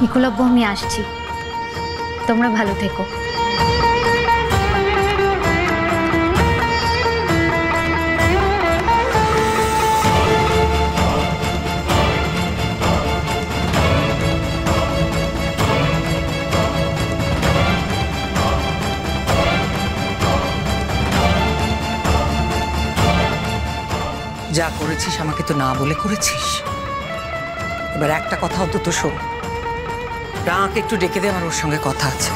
একলব্য আমি আসছি, তোমরা ভালো থেকো। যা করেছিস আমাকে তো না বলে করেছিস। এবার একটা কথা অন্তত শোন, রাঙাকে একটু ডেকে দে, আমার ওর সঙ্গে কথা আছে।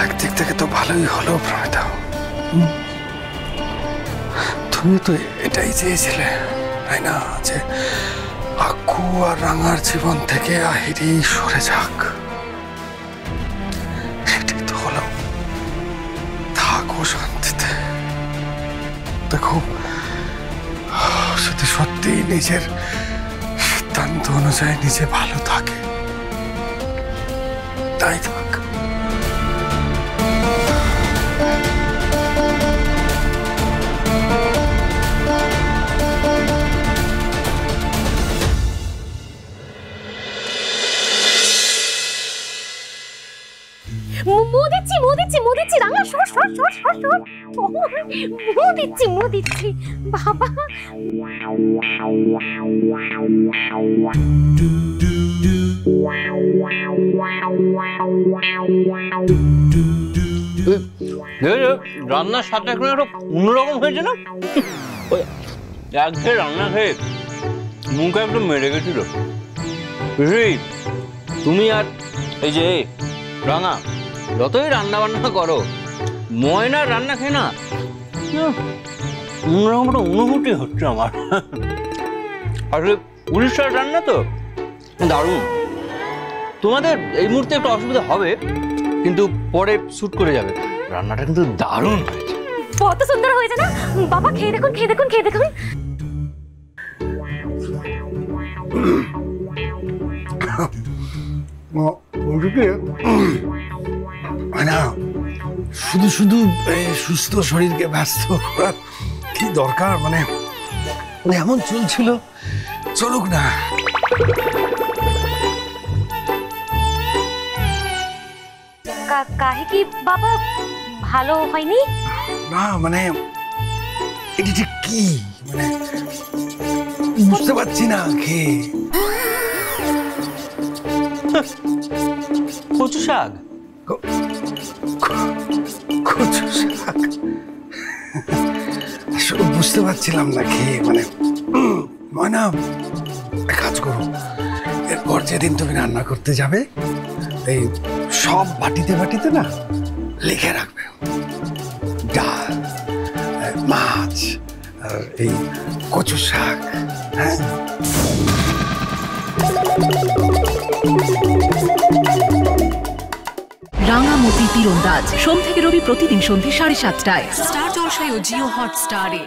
একদিক থেকে তো ভালোই হলো প্রমিতা, তুমি তো এটাই চেয়েছিলে তাই না, যে আক্কু আর রাঙার জীবন থেকে আহিরি সরে যাক। সেটাই তো হলো, থাকো শান্তিতে। দেখো যদি সত্যি নিজের সিদ্ধান্ত অনুযায়ী নিজে ভালো থাকে তাই থাক। দিচ্ছি রাঙা, সর সর সর সর সর, দিচ্ছি বাবা। রান্নার স্বাদটা এখন একটু অন্যরকম হয়েছে না? একঘেয়ে রান্না খেয়ে মুখে একটু মেরে গেছিল। তুমি আর এই যে রাঙা যতই রান্না বান্না করো, ময়নার রান্না খেয়ে না অন্যরকম একটা অনুভূতি হচ্ছে আমার। আসলে উড়িষ্যার রান্না তো দারুণ। তোমাদের এই মুহূর্তে একটু অসুবিধা হবে, কিন্তু পরে শুট করে যাবে। রান্নাটা কিন্তু দারুণ হয়েছে, কত সুন্দর হয়েছে না বাবা। খেয়ে দেখুন, খেয়ে দেখুন, খেয়ে দেখুন। শুধু শুধু সুস্থ শরীরকে ব্যস্ত করার কি দরকার? মানে এমন চলছিল, চলুক না। কাহে কি বাবা ভালো হয়নি? না মানে এটা ঠিক কি, মানে বুঝতে পারছি না। খেয়ে কচু শাক, কচু শাক আসলে বুঝতে পারছিলাম না খেয়ে। মানে না, কাজ করো, এরপর যেদিন তুমি রান্না করতে যাবে এই সব বাটিতে বাটিতে না লিখে রাখবে ডাল, মাছ আর এই কচু শাক। হ্যাঁ, রাঙামতি তীরন্দাজ সোম থেকে রবি প্রতিদিন সন্ধ্যে 7:30টায় স্টার জলসায় ও জিও হটস্টারে।